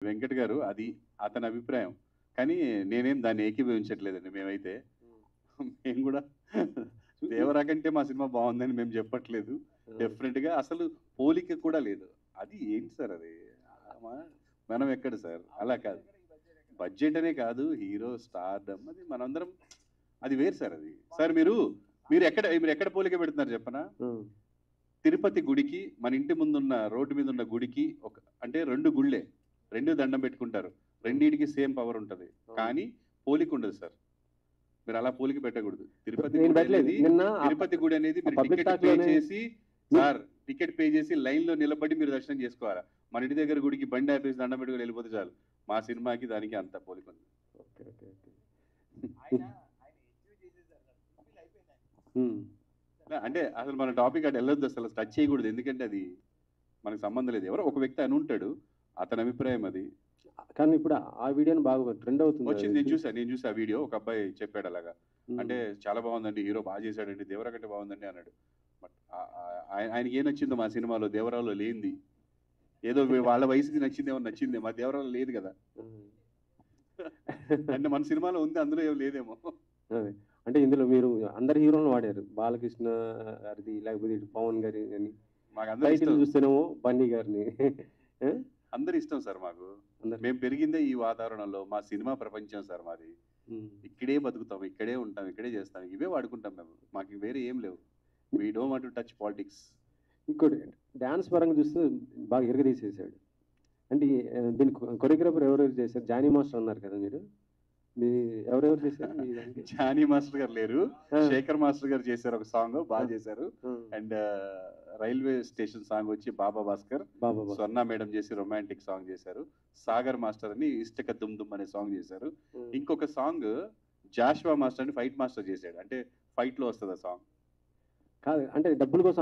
వెంకట్ గారు అది అతని అభిప్రాయం. కానీ నేనేం దాన్ని ఏకీభవించట్లేదండి మేమైతే. మేము గూడా దేవరా కంటే మా సినిమా బావుందని మేము చెప్పట్లేదు. డెఫినిట్‌గా అసలు పోలిక కూడా లేదు. అది ఏంటి సార్ అది? మ మనం ఎక్కడ సార్? అలా కాదు. బడ్జెట్ అనే కాదు. హీరో స్టార్‌డమ్ అది మనందరం అది వేరు సార్ అది. సార్ మీరెక్కడ పోలిక పెడుతున్నారు చెప్పనా? తిరుపతి గుడికి, మన ఇంటి ముందున్న రోడ్డు మీదున్న గుడికి అంటే 2 గుళ్ళే. 2 దండం పెట్టుకుంటారు. రెండిటికి సేమ్ పవర్ ఉంటది. కానీ పోలిక ఉండదు సార్. మీరు అలా పోలిక పెట్టకూడదు. తిరుపతి గుడి అనేది మీరు టికెట్ పే చేసి టికెట్ పే చేసి లైన్‌లో నిలబడి మీరు దర్శనం చేసుకోవాలా. మన ఇంటి దగ్గర గుడికి బండి ఆపేసి దండం పెట్టుకొని వెళ్ళిపోతే చాలు. మా సినిమాకి దానికి అంత పోలిక ఉంది. ఓకే. ఓకే. ఓకే. అంటే అసలు మన టాపిక్ అటు వెళ్ళొద్దు అసలు టచ్ చేయకూడదు. ఎందుకంటే అది మనకు సంబంధం లేదు. ఎవరో ఒక వ్యక్తి అని ఉంటాడు. అతని అభిప్రాయం అది. కానీ ఇప్పుడు ఆ వీడియోని బాగా ట్రెండ్ అవుతుంది. వచ్చింది నేను చూసా ఆ వీడియో. ఒక అబ్బాయి చెప్పాడు అలాగా. అంటే చాలా బాగుందండి, హీరో బాగా చేశాడండి, దేవరా కంటే బాగుందండి అన్నాడు. బట్ ఆయనకి ఏం నచ్చిందో మా సినిమాలో దేవరాలో లేనిది. ఏదో వాళ్ళ వయసుకి నచ్చిందేమో నచ్చింది, మా దేవరాలో లేదు కదా. అంటే మన సినిమాలో ఉంది, అందులో ఏం లేదేమో. అంటే ఇందులో మీరు అందరు హీరోలను వాడారు. బాలకృష్ణ గారిది, లేకపోతే ఇటు పవన్ గారి అని. మాకు అందరూ చూస్తేనేమో బన్నీ గారిని. అందరు ఇష్టం సార్ మాకు. మేము పెరిగిందే ఈ వాతావరణంలో. మా సినిమా ప్రపంచం సార్ మాది. ఇక్కడే బతుకుతాం, ఇక్కడే ఉంటాం, ఇక్కడే చేస్తాం, ఇవే వాడుకుంటాం మేము. మాకు వేరే ఏం లేవు. We don't want to touch politics. ఇంకోటి డాన్స్ పరంగా చూస్తే బాగా ఎరగదీసేసాడు. అంటే దీని కొరియోగ్రాఫర్ ఎవరెవరు చేశారు? జానీ మాస్టర్ అన్నారు కదా మీరు. ఎవరెవరు చేశారు? జానీ మాస్టర్ గారు లేరు, శేఖర్ మాస్టర్ గారు చేశారు ఒక సాంగ్, బాగా చేశారు. అండ్ రైల్వే స్టేషన్ సాంగ్ వచ్చి బాబా భాస్కర్, స్వర్ణ మేడం చేసి రొమాంటిక్ సాంగ్ చేశారు. సాగర్ మాస్టర్ అని ఇష్టక దుమ్ దుమ్ అనే సాంగ్ చేశారు. ఇంకొక సాంగ్ జాషువా మాస్టర్ అని ఫైట్ మాస్టర్ చేశాడు. అంటే ఫైట్ లో వస్తుంది ఆ సాంగ్. కాదు, అంటే డబ్బుల కోసం